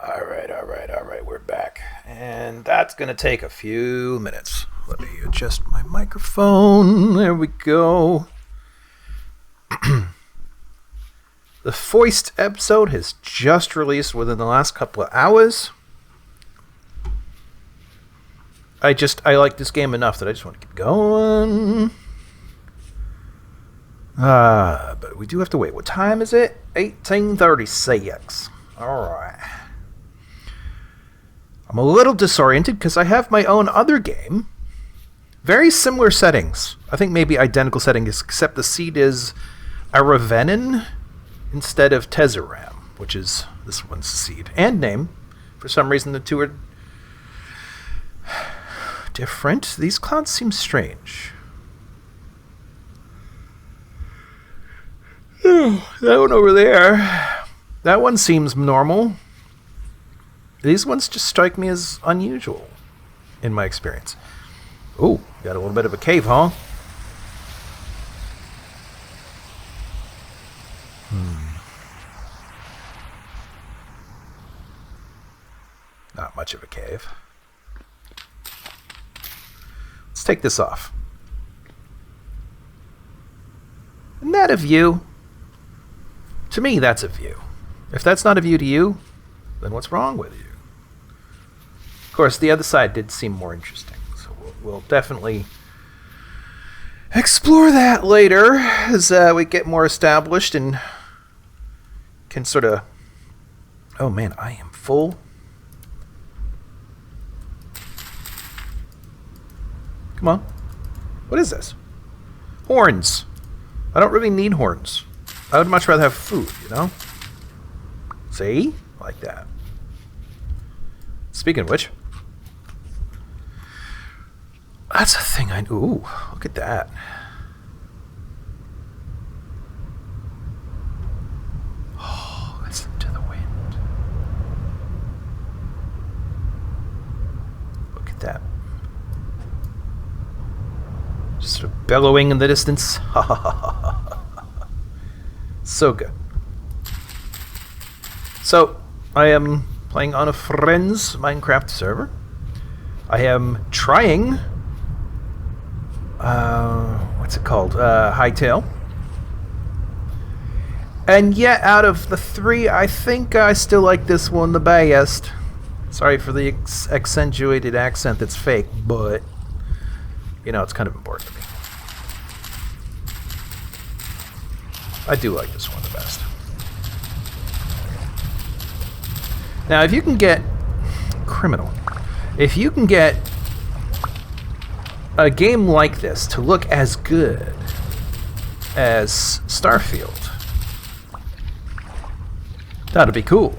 All right, we're back. And that's going to take a few minutes. Let me adjust my microphone. There we go. The Foist episode has just released within the last couple of hours. I like this game enough that I just want to keep going. But we do have to wait. What time is it? 18:36. Alright. I'm a little disoriented because I have my own other game. Very similar settings. I think maybe identical settings, except the seed is Aravenin instead of Tezeram, which is this one's seed and name. For some reason, the two are different. These clouds seem strange. That one over there. That one seems normal. These ones just strike me as unusual, in my experience. Ooh, got a little bit of a cave, huh? Not much of a cave. Let's take this off. Isn't that a view? To me, that's a view. If that's not a view to you, then what's wrong with you? Of course, the other side did seem more interesting, so we'll definitely explore that later as we get more established and can sort of... Oh man, I am full. Come on. What is this? Horns. I don't really need horns. I would much rather have food, you know? See? Like that. Speaking of which, that's a thing I... Ooh, look at that. Oh, listen to the wind. Look at that. Just sort of bellowing in the distance. Ha ha ha ha. So good. So, I am playing on a friend's Minecraft server. I am trying... what's it called? Hightail. And yet, out of the three, I think I still like this one the best. Sorry for the accentuated accent that's fake, but... You know, it's kind of important to me. I do like this one the best. Now, if you can get... Criminal. If you can get a game like this to look as good as Starfield, that'd be cool.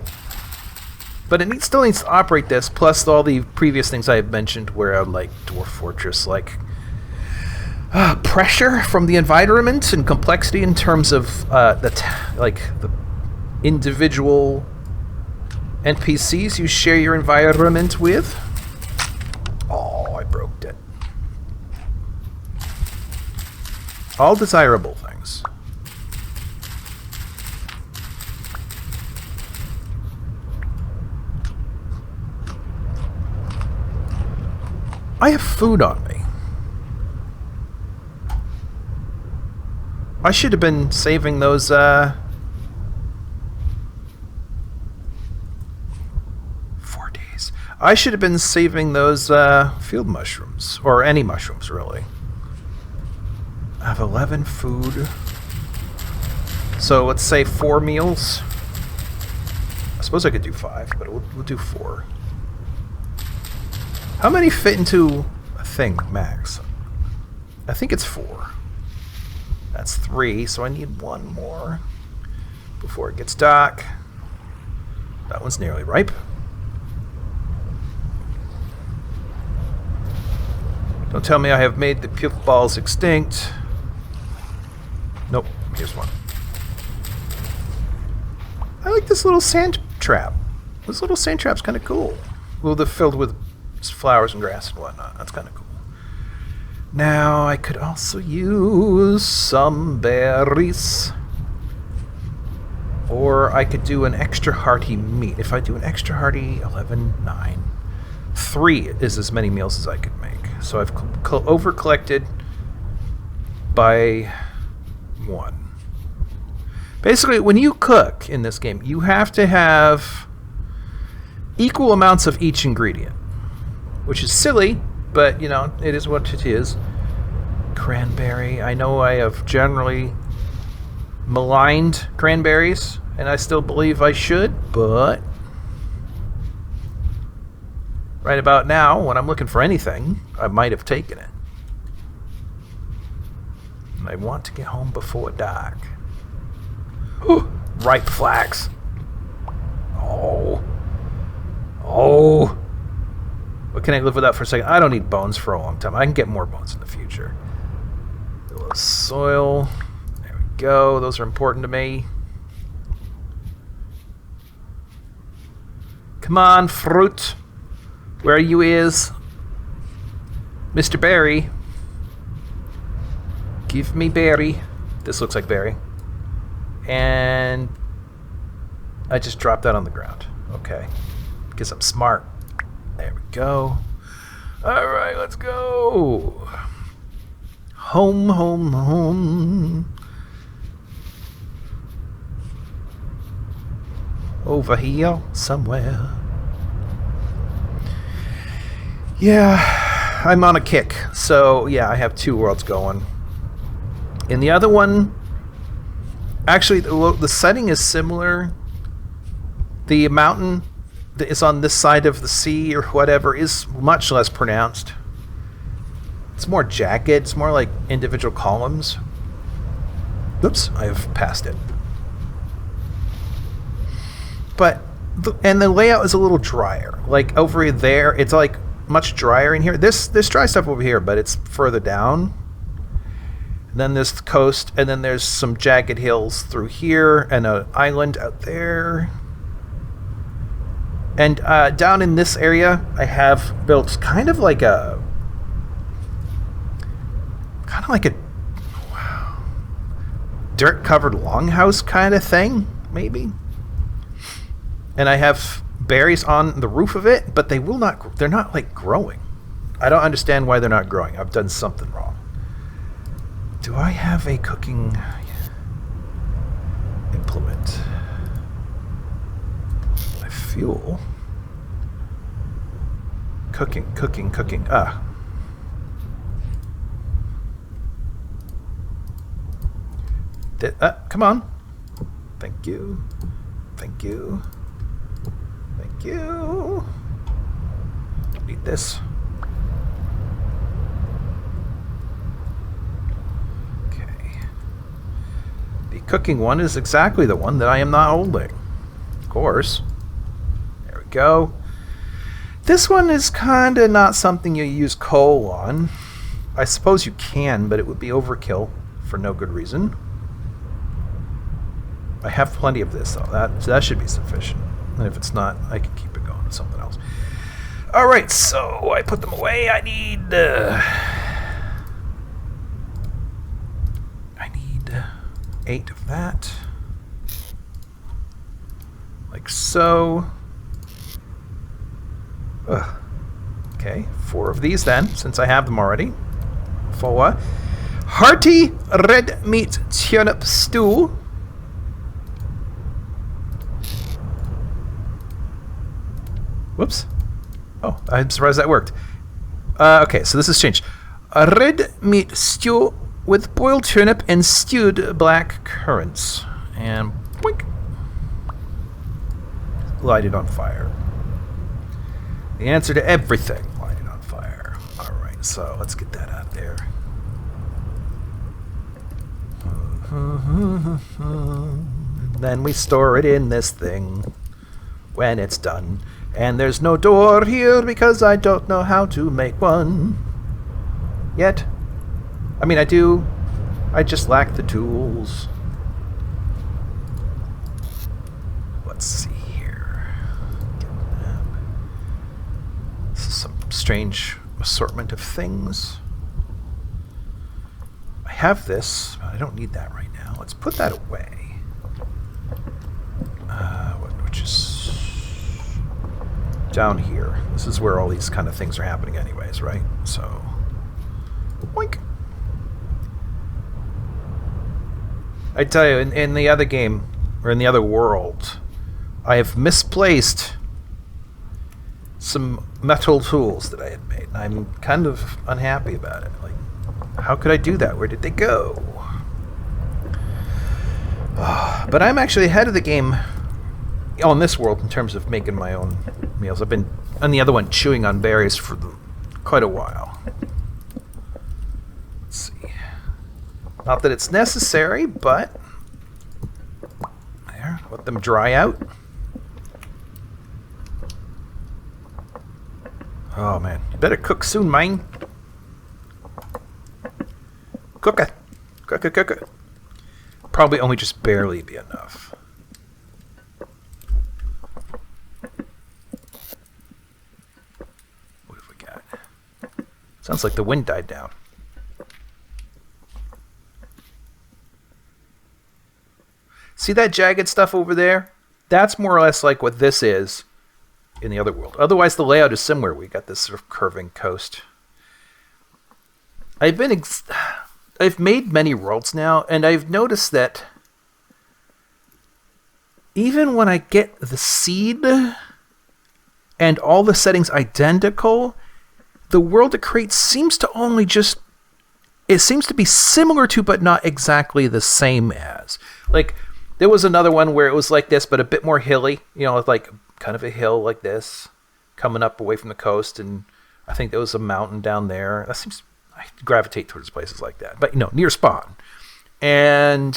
But it still needs to operate this, plus all the previous things I have mentioned where like Dwarf Fortress, like pressure from the environment and complexity in terms of the individual NPCs you share your environment with. Oh, I broke it. All desirable things. I have food on me. I should have been saving those, 4 days. I should have been saving those, field mushrooms. Or any mushrooms, really. I have 11 food. So let's say 4 meals. I suppose I could do 5, but we'll do 4. How many fit into a thing, max? I think it's 4. That's 3, so I need 1 more before it gets dark. That one's nearly ripe. Don't tell me I have made the puke balls extinct. Nope, here's one. I like this little sand trap. This little sand trap's kind of cool. Well, they're filled with flowers and grass and whatnot. That's kind of cool. Now, I could also use some berries. Or I could do an extra hearty meat. If I do an extra hearty, 11, 9. 3 is as many meals as I could make. So I've over-collected by 1. Basically, when you cook in this game, you have to have equal amounts of each ingredient. Which is silly, but, you know, it is what it is. Cranberry. I know I have generally maligned cranberries, and I still believe I should, but right about now, when I'm looking for anything, I might have taken it. And I want to get home before dark. Ooh, ripe flax. Oh. What can I live without for a second? I don't need bones for a long time. I can get more bones in the future. A little soil. There we go. Those are important to me. Come on, fruit. Where you is? Mr. Berry. Give me berry. This looks like berry. And I just dropped that on the ground. Okay. Because I'm smart. There we go. Alright, let's go. Home, home, home. Over here somewhere. Yeah, I'm on a kick. So, yeah, I have 2 worlds going. In the other one, actually, the setting is similar. The mountain that is on this side of the sea or whatever is much less pronounced. It's more jagged. It's more like individual columns. Oops, I have passed it. But, and the layout is a little drier. Like over there, it's like much drier in here. There's dry stuff over here, but it's further down. And then there's the coast, and then there's some jagged hills through here, and an island out there. And down in this area, I have built kind of like a dirt-covered longhouse kind of thing, maybe. And I have berries on the roof of it, but they're not like growing. I don't understand why they're not growing. I've done something wrong. Do I have a cooking implement? My fuel. Cooking. Come on. Thank you. Don't need this. Okay. The cooking one is exactly the one that I am not holding. Of course. There we go. This one is kind of not something you use coal on. I suppose you can, but it would be overkill for no good reason. I have plenty of this, though. That should be sufficient. And if it's not, I can keep it going with something else. All right, so I put them away. I need 8 of that. Like so. Okay, 4 of these then, since I have them already. 4. Hearty red meat turnip stew. Whoops. Oh, I'm surprised that worked. Okay, so this has changed. A red meat stew with boiled turnip and stewed black currants. And boink. Light it on fire. The answer to everything. Light it on fire. Alright, so let's get that out there. Then we store it in this thing when it's done. And there's no door here because I don't know how to make one. Yet. I mean, I do. I just lack the tools. Let's see here. This is some strange assortment of things. I have this, but I don't need that right now. Let's put that away. down here. This is where all these kind of things are happening anyways, right? So, boink. I tell you, in the other game, or in the other world, I have misplaced some metal tools that I had made. And I'm kind of unhappy about it. Like, how could I do that? Where did they go? But I'm actually ahead of the game on this world in terms of making my own meals. I've been on the other one chewing on berries for quite a while. Let's see. Not that it's necessary, but there, let them dry out. Oh man, you better cook soon, mine. Cook it. Cook it, cook it. Probably only just barely be enough. What have we got? Sounds like the wind died down. See that jagged stuff over there? That's more or less like what this is in the other world. Otherwise, the layout is similar. We got this sort of curving coast. I've made many worlds now, and I've noticed that even when I get the seed and all the settings identical, the world it creates seems to only just... It seems to be similar to, but not exactly the same as. Like, there was another one where it was like this, but a bit more hilly. You know, like kind of a hill like this, coming up away from the coast, and I think there was a mountain down there. That seems... I gravitate towards places like that, but near spawn. And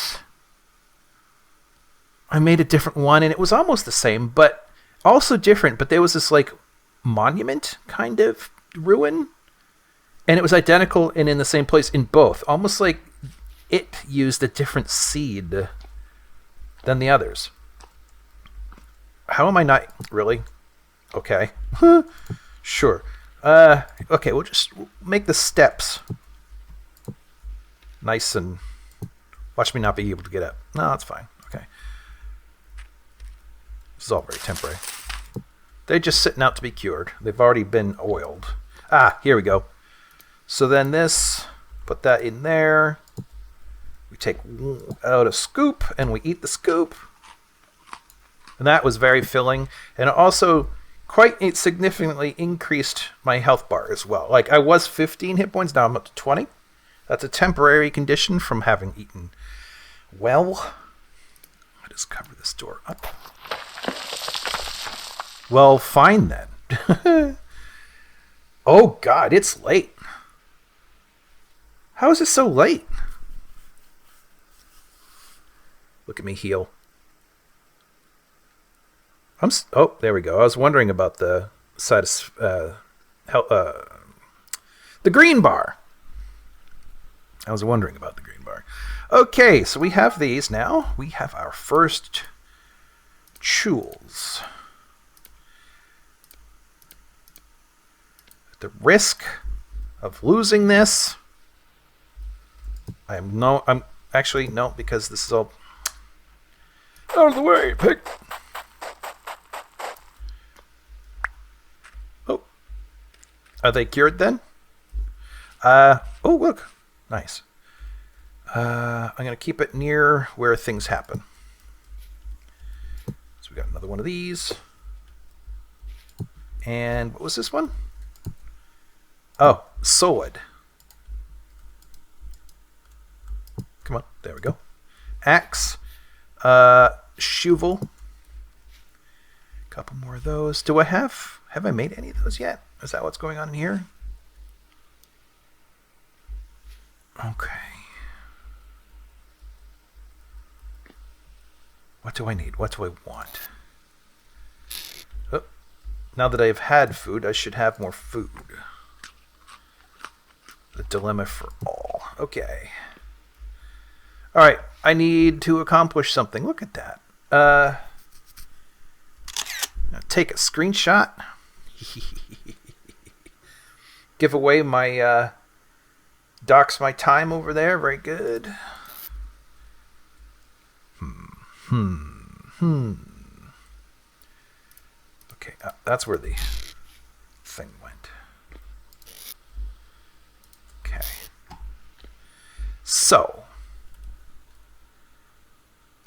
I made a different one, and it was almost the same, but also different. But there was this like monument kind of ruin, and it was identical and in the same place in both. Almost like it used a different seed than the others. How am I not really? Okay, sure. Okay, we'll just make the steps nice and... Watch me not be able to get up. No, that's fine. Okay. This is all very temporary. They're just sitting out to be cured. They've already been oiled. Ah, here we go. So then this, put that in there. We take out a scoop, and we eat the scoop. And that was very filling. And it also... quite significantly increased my health bar as well. Like, I was 15 hit points, now I'm up to 20. That's a temporary condition from having eaten well. I'll just cover this door up. Well, fine then. Oh god, it's late. How is it so late? Look at me heal. Oh, there we go. I was wondering about the side of the green bar. I was wondering about the green bar. Okay, so we have these now. We have our first jewels. At the risk of losing this, I'm actually no, because this is all out of the way. Pick. Are they cured then? Oh, look. Nice. I'm going to keep it near where things happen. So we got another one of these. And what was this one? Oh, sword. Come on. There we go. Axe. Shovel. Couple more of those. Do I have I made any of those yet? Is that what's going on here? Okay. What do I need? What do I want? Oh, now that I've had food, I should have more food. The dilemma for all. Okay. All right. I need to accomplish something. Look at that. Take a screenshot. Give away my dox my time over there. Very good. Okay, Okay, that's where the thing went. Okay. So,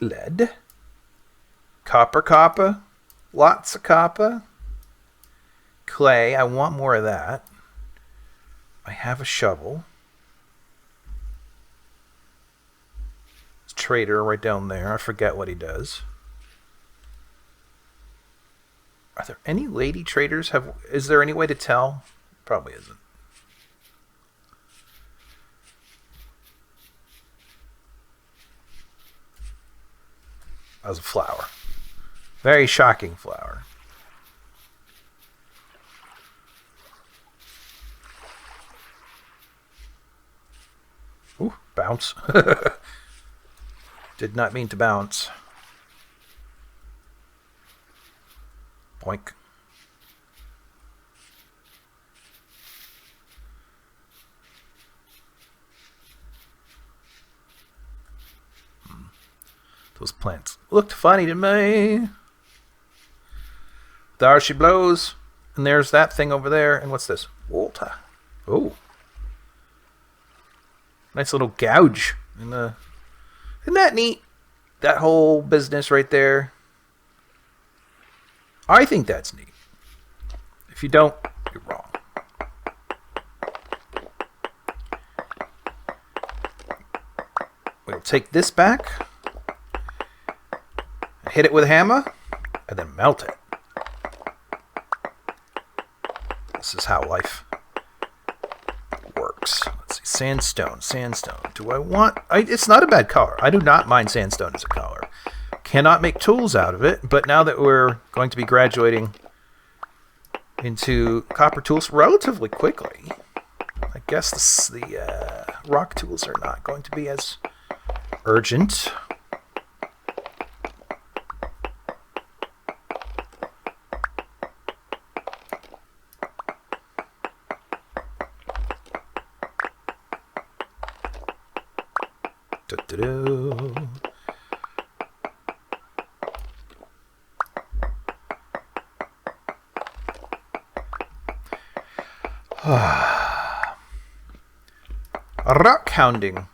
lead, copper, lots of copper, clay. I want more of that. I have a shovel. There's a trader right down there. I forget what he does. Are there any lady traders? Is there any way to tell? Probably isn't. That was a flower. Very shocking flower. Ooh, bounce. Did not mean to bounce. Boink. Those plants looked funny to me. There she blows. And there's that thing over there. And what's this? Water. Oh. Nice little gouge. Isn't that neat? That whole business right there. I think that's neat. If you don't, you're wrong. We'll take this back. Hit it with a hammer. And then melt it. This is how life works. Let's see. Sandstone. Do I want... it's not a bad color. I do not mind sandstone as a color. Cannot make tools out of it, but now that we're going to be graduating into copper tools relatively quickly, I guess the rock tools are not going to be as urgent. Rock hounding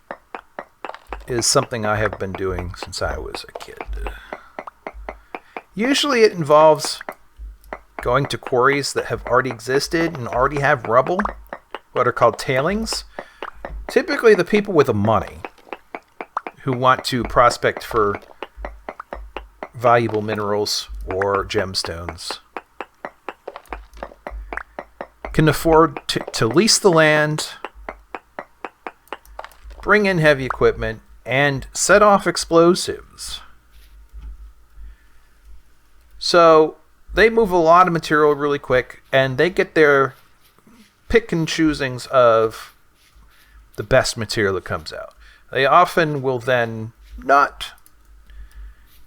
is something I have been doing since I was a kid. Usually it involves going to quarries that have already existed and already have rubble, what are called tailings. Typically the people with the money who want to prospect for valuable minerals or gemstones can afford to lease the land, bring in heavy equipment, and set off explosives. So they move a lot of material really quick, and they get their pick and choosings of the best material that comes out. They often will then not,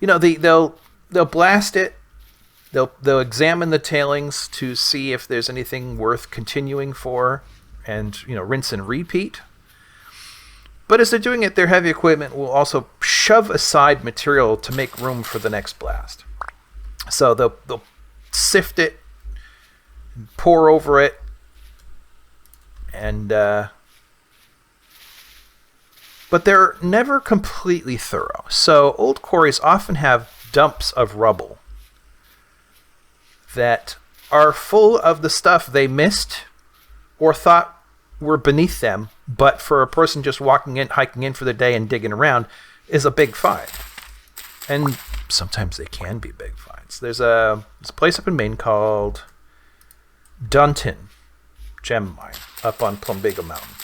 they'll blast it. They'll examine the tailings to see if there's anything worth continuing for, and rinse and repeat. But as they're doing it, their heavy equipment will also shove aside material to make room for the next blast. So they'll sift it, pour over it, and but they're never completely thorough. So old quarries often have dumps of rubble that are full of the stuff they missed or thought were beneath them, but for a person just walking in, hiking in for the day and digging around is a big find. And sometimes they can be big finds. There's a place up in Maine called Dunton Gem Mine up on Plumbiga Mountain.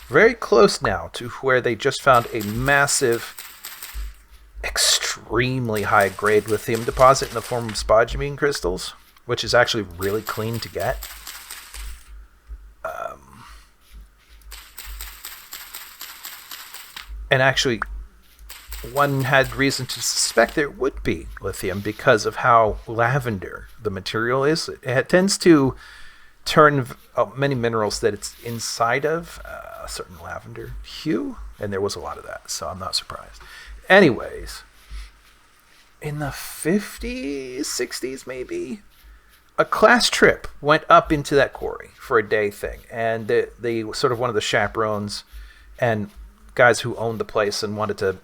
Very close now to where they just found a massive, extremely high-grade lithium deposit in the form of spodumene crystals, which is actually really clean to get. And actually, one had reason to suspect there would be lithium because of how lavender the material is. It tends to turn many minerals that it's inside of a certain lavender hue, and there was a lot of that, so I'm not surprised. Anyways, in the 50s, 60s maybe, a class trip went up into that quarry for a day thing, and the sort of one of the chaperones and guys who owned the place and wanted to,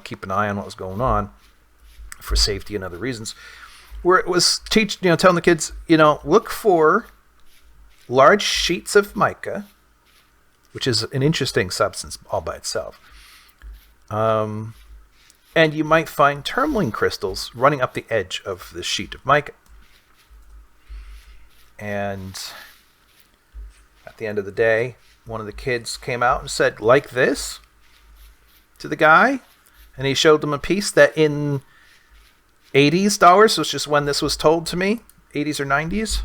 keep an eye on what was going on for safety and other reasons, where it was telling the kids, look for large sheets of mica, which is an interesting substance all by itself. And you might find tourmaline crystals running up the edge of the sheet of mica. And at the end of the day, one of the kids came out and said, like this, to the guy. And he showed them a piece that in 80s dollars, which is when this was told to me, 80s or 90s,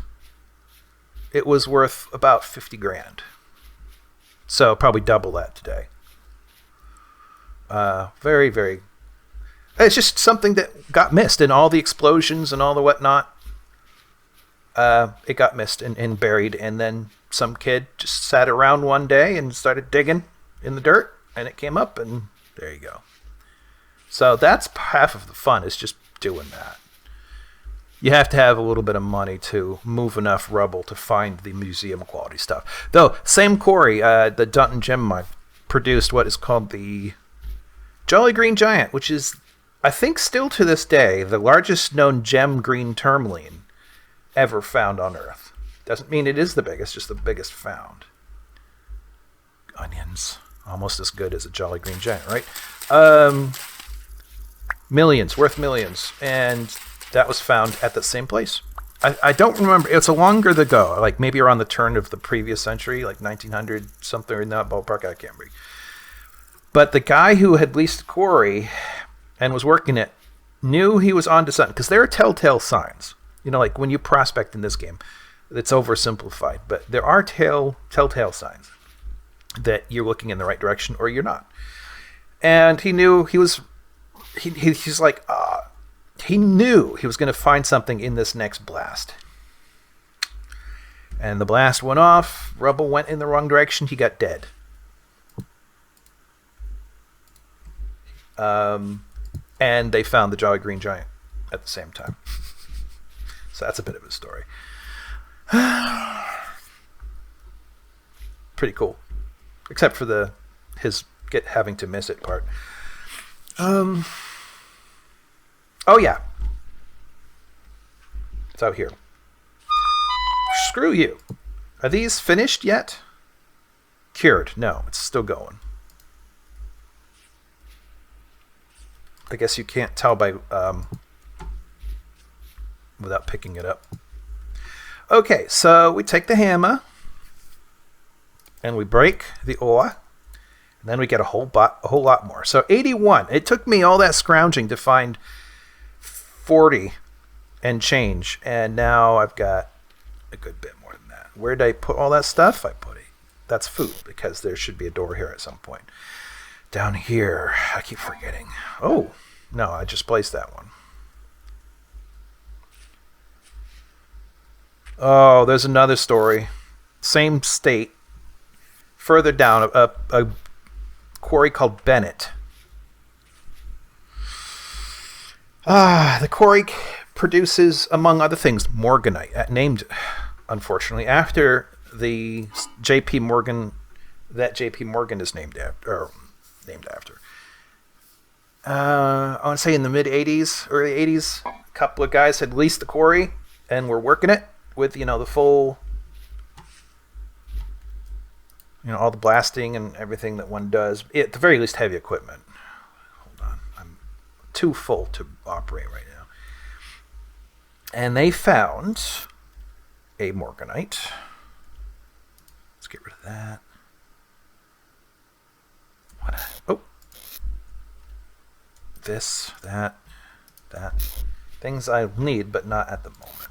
it was worth about 50 grand. So probably double that today. Very, very... It's just something that got missed in all the explosions and all the whatnot. It got missed and buried, and then some kid just sat around one day and started digging in the dirt, and it came up, and there you go. So that's half of the fun, is just doing that. You have to have a little bit of money to move enough rubble to find the museum quality stuff. Though, same quarry, the Dunton Gem Mine, produced what is called the Jolly Green Giant, which is, I think still to this day, the largest known gem green tourmaline ever found on Earth. Doesn't mean it is the biggest, just the biggest found. Onions. Almost as good as a Jolly Green Giant, right? Millions, worth millions. And that was found at the same place. I don't remember. It's a longer ago, like maybe around the turn of the previous century, like 1900, something in that ballpark. I can't remember. But the guy who had leased the quarry and was working it knew he was onto something, because there are telltale signs. Like when you prospect in this game, it's oversimplified, but there are telltale signs that you're looking in the right direction or you're not. And he knew he's like, he knew he was going to find something in this next blast. And the blast went off, rubble went in the wrong direction, he got dead. And they found the Jolly Green Giant at the same time. So that's a bit of a story. Pretty cool. Except for his having to miss it part. Oh yeah. It's out here. Screw you. Are these finished yet? Cured. No, it's still going. I guess you can't tell by without picking it up. Okay, so we take the hammer and we break the ore, and then we get a whole lot more. So 81. It took me all that scrounging to find 40 and change, and now I've got a good bit more than that. Where did I put all that stuff? I put it. That's food, because there should be a door here at some point. Down here, I keep forgetting. Oh, no, I just placed that one. Oh, there's another story. Same state. Further down, a quarry called Bennett. The quarry produces, among other things, morganite, named, unfortunately, after the J.P. Morgan, that J.P. Morgan is named after. I want to say in the mid-'80s, early '80s, a couple of guys had leased the quarry and were working it with, the full, all the blasting and everything that one does. At the very least, heavy equipment. Hold on. I'm too full to operate right now. And they found a morganite. Let's get rid of that. This, that. Things I need, but not at the moment.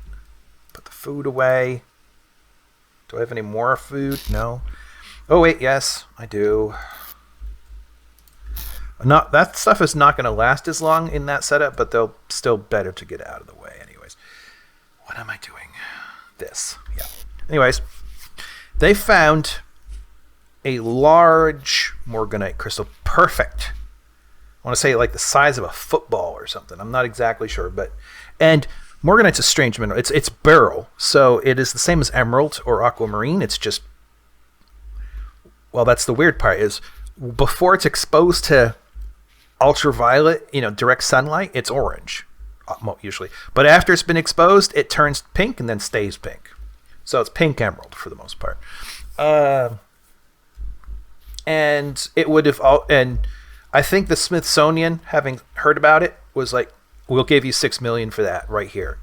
Put the food away. Do I have any more food? No. Oh, wait, yes, I do. That stuff is not going to last as long in that setup, but they'll still better to get out of the way anyways. What am I doing? This. Yeah. Anyways, they found a large morganite crystal. Perfect. I want to say like the size of a football or something. I'm not exactly sure, and Morganite's a strange mineral. It's beryl, so it is the same as emerald or aquamarine. It's just, well, that's the weird part, is before it's exposed to ultraviolet, direct sunlight, it's orange, usually. But after it's been exposed, it turns pink and then stays pink. So it's pink emerald for the most part. And it would have, and I think the Smithsonian, having heard about it, was like, we'll give you $6 million for that right here.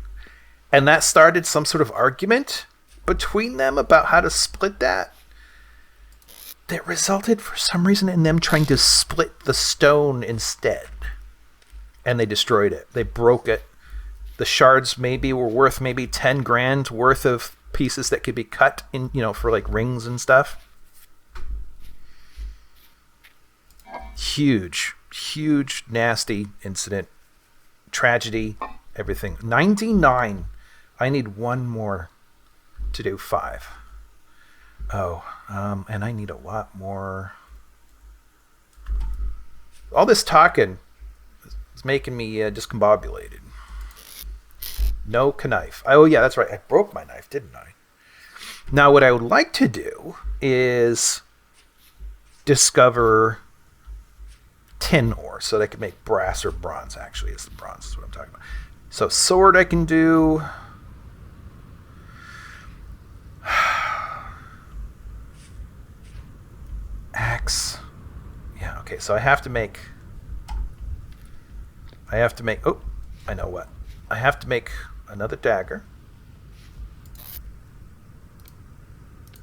And that started some sort of argument between them about how to split that. That resulted, for some reason, in them trying to split the stone instead. And they destroyed it. They broke it. The shards were worth maybe 10 grand worth of pieces that could be cut in, for like rings and stuff. Huge, nasty incident. Tragedy, everything. 99. I need one more to do 5. Oh, and I need a lot more. All this talking is making me discombobulated. No knife. Oh, yeah, that's right. I broke my knife, didn't I? Now, what I would like to do is discover tin ore so that I can make brass or bronze. Actually, it's the bronze is what I'm talking about. So sword I can do. Axe. Yeah, okay, so I have to make, oh, I know what. I have to make another dagger.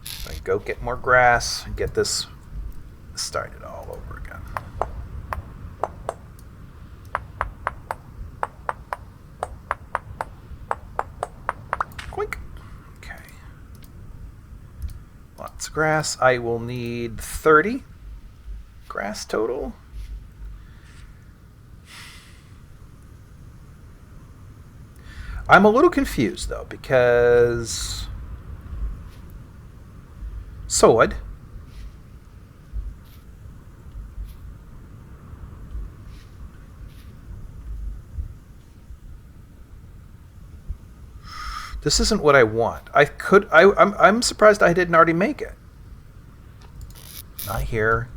So I go get more grass and get this started all over again. Quick. Okay. Lots of grass. I will need 30 grass total. I'm a little confused though, because sword. This isn't what I want. I'm surprised I didn't already make it. Not here.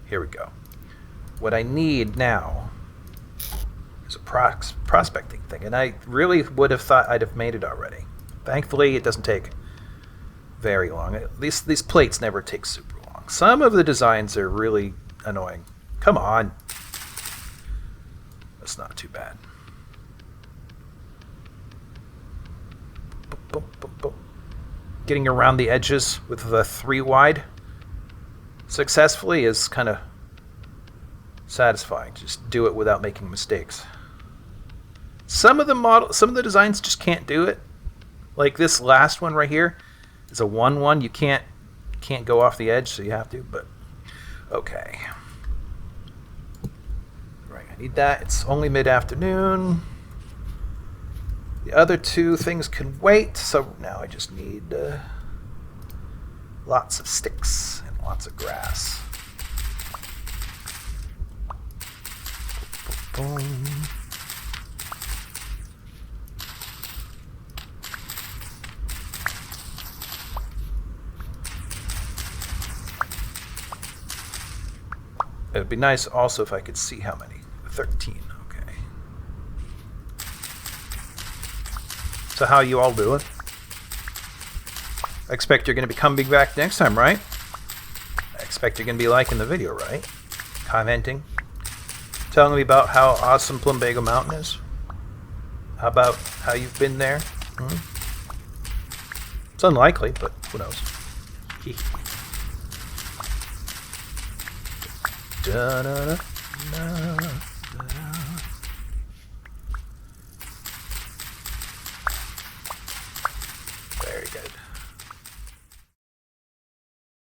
Here we go. What I need now is a prospecting thing, and I really would have thought I'd have made it already. Thankfully, it doesn't take very long. These plates never take super long. Some of the designs are really annoying. Come on. That's not too bad. Boom, boom, boom. Getting around the edges with the 3 wide successfully is kind of satisfying. Just do it without making mistakes. Some of the designs just can't do it. Like this last one right here is a 1-1. You can't go off the edge, so you have to. But okay, right. I need that. It's only mid-afternoon. The other 2 things can wait. So now I just need lots of sticks and lots of grass. Boom. It would be nice also if I could see how many. 13, okay. So how you all doing? I expect you're going to be coming back next time, right? I expect you're going to be liking the video, right? Commenting. Telling me about how awesome Plumbago Mountain is. How about how you've been there? It's unlikely, but who knows? Da, da, da, da.